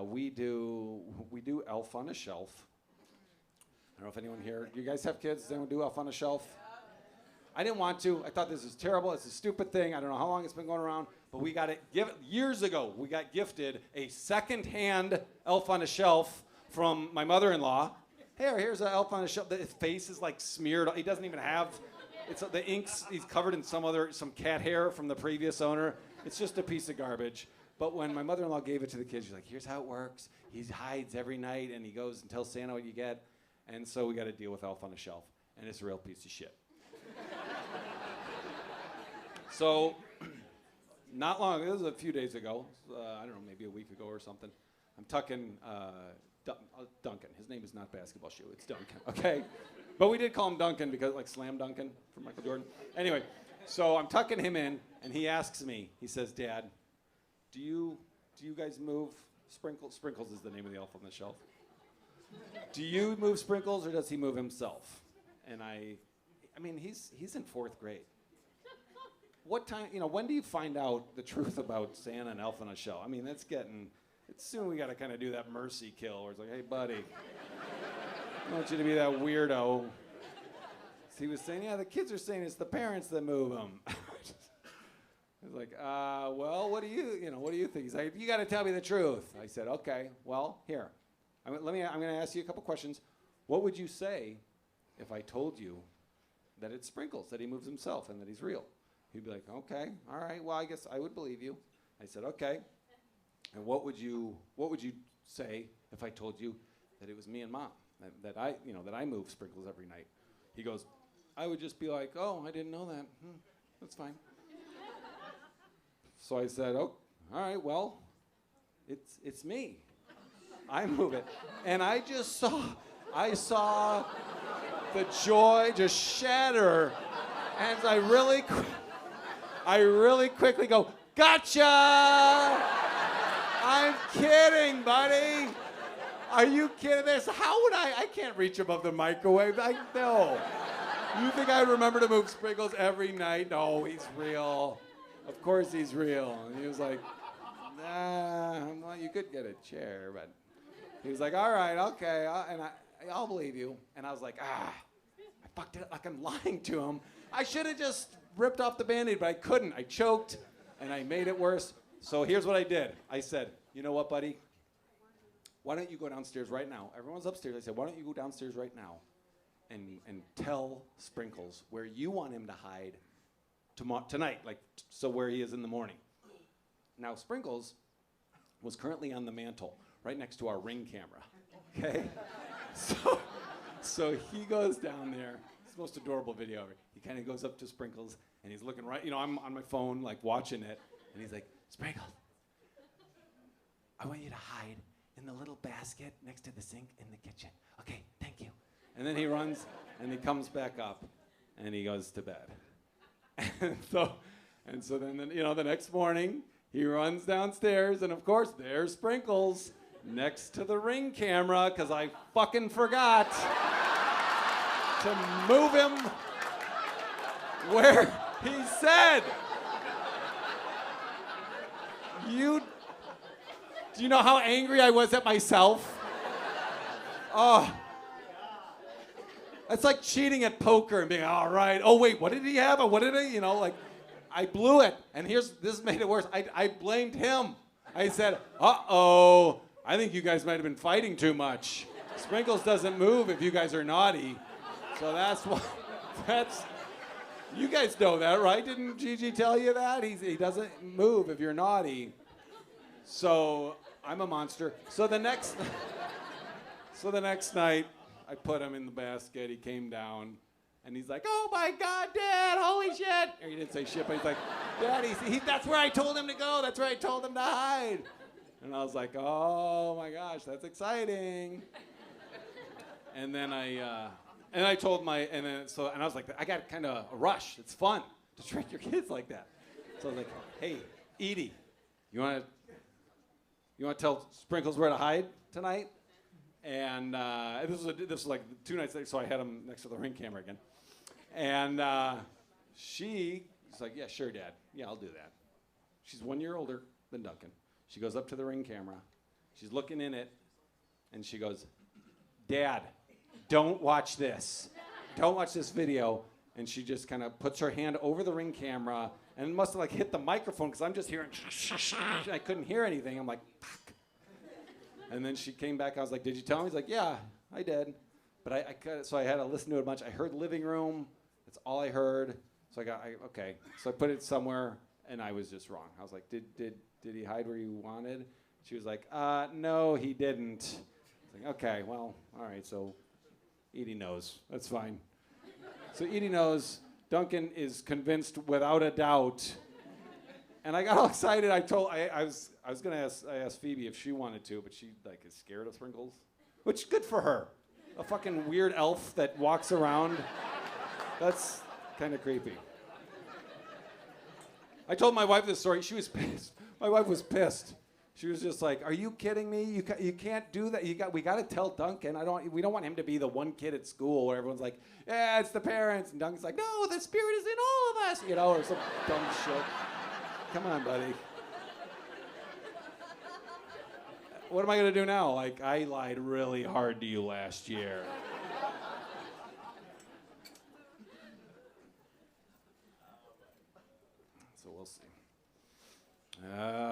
we do Elf on a Shelf. I don't know if anyone here, you guys have kids? Does anyone do Elf on a Shelf? I didn't want to. I thought this was terrible. It's a stupid thing. I don't know how long it's been going around, but we got it years ago. We got gifted a second-hand Elf on a Shelf from my mother-in-law. Here's an Elf on a Shelf. His face is like smeared. He doesn't even have. It's the inks. He's covered in some cat hair from the previous owner. It's just a piece of garbage. But when my mother-in-law gave it to the kids, she's like, "Here's how it works. He hides every night, and he goes and tells Santa what you get." And so we got to deal with Elf on a Shelf, and it's a real piece of shit. So, not long, this was a few days ago, I don't know, maybe a week ago or something. I'm tucking Duncan. His name is not Basketball Shoe, it's Duncan, okay? But we did call him Duncan because, like Slam Duncan from Michael Jordan. Anyway, so I'm tucking him in, and he asks me, he says, "Dad, do you guys move Sprinkles?" Sprinkles is the name of the Elf on the Shelf. "Do you move Sprinkles, or does he move himself?" And I mean, he's in 4th grade. What time, when do you find out the truth about Santa and Elf on a Shelf? I mean, it's soon we got to kind of do that mercy kill where it's like, "Hey, buddy, I want you to be that weirdo." So he was saying, "Yeah, the kids are saying it's the parents that move them." I was like, well, what do you think? He's like, "You got to tell me the truth." I said, "Okay, well, here. I'm going to ask you a couple questions. What would you say if I told you that it's Sprinkles, that he moves himself and that he's real?" He'd be like, "Okay, all right, well, I guess I would believe you." I said, "Okay. And what would you say if I told you that it was me and Mom, that I move Sprinkles every night?" He goes, "I would just be like, oh, I didn't know that. That's fine." So I said, "Oh, all right, well, it's me. I move it." And I saw the joy just shatter as I really quickly go, "Gotcha! I'm kidding, buddy. Are you kidding this? How would I can't reach above the microwave. No. You think I remember to move Sprinkles every night? No, he's real. Of course he's real." And he was like, "Nah, well, you could get a chair," but he was like, "All right, okay, I'll believe you." And I was like, I fucked it up, like I'm lying to him. I should have just ripped off the Band-Aid, but I couldn't. I choked, and I made it worse. So here's what I did. I said, "You know what, buddy? Why don't you go downstairs right now?" Everyone's upstairs. I said, "Why don't you go downstairs right now and tell Sprinkles where you want him to hide tonight, so where he is in the morning." Now, Sprinkles was currently on the mantle right next to our Ring camera, okay? So he goes down there. It's the most adorable video ever. He kind of goes up to Sprinkles, and he's looking right, I'm on my phone, like, watching it, and he's like, "Sprinkles, I want you to hide in the little basket next to the sink in the kitchen. Okay, thank you." And then he runs, and he comes back up, and he goes to bed. And so then, the next morning, he runs downstairs, and of course, there's Sprinkles next to the Ring camera, because I fucking forgot to move him where he said. Do you know how angry I was at myself? Oh. It's like cheating at poker and being, all right, oh wait, what did he have? Or what did he, I blew it. And this made it worse. I blamed him. I said, uh-oh, I think you guys might have been fighting too much. Sprinkles doesn't move if you guys are naughty. So you guys know that, right? Didn't Gigi tell you that? He doesn't move if you're naughty. So I'm a monster. So the next night, I put him in the basket. He came down, and he's like, "Oh my God, Dad! Holy shit!" Or he didn't say shit, but he's like, "Dad, that's where I told him to go. That's where I told him to hide." And I was like, "Oh my gosh, that's exciting." And then I told and I was like, I got kind of a rush. It's fun to trick your kids like that. So I was like, "Hey, Edie, you want to tell Sprinkles where to hide tonight?" And this was like 2 nights later, so I had him next to the Ring camera again. And she's like, "Yeah, sure, Dad. Yeah, I'll do that." She's 1 year older than Duncan. She goes up to the Ring camera, She's looking in it, and she goes, Dad, don't watch this. Don't watch this video. And she just kind of puts her hand over the Ring camera, and it must have like hit the microphone because I'm just hearing, I couldn't hear anything. I'm like, fuck. And then she came back. I was like, did you tell him? He's like, yeah, I did. But so I had to listen to it a bunch. I heard living room. That's all I heard. So okay. So I put it somewhere, and I was just wrong. I was like, did he hide where you wanted? She was like, no, he didn't. I was like, okay, well, all right. So Edie knows. That's fine. So Edie knows. Duncan is convinced without a doubt. And I got all excited. I was gonna ask Phoebe if she wanted to, but she like is scared of sprinkles, which good for her. A fucking weird elf that walks around. That's kind of creepy. I told my wife this story. She was pissed. My wife was pissed. She was just like, "Are you kidding me? You can't do that. We got to tell Duncan. We don't want him to be the one kid at school where everyone's like, yeah, it's the parents." And Duncan's like, "No, the spirit is in all of us," or some dumb shit. Come on, buddy. What am I gonna do now? Like, I lied really hard to you last year. So we'll see.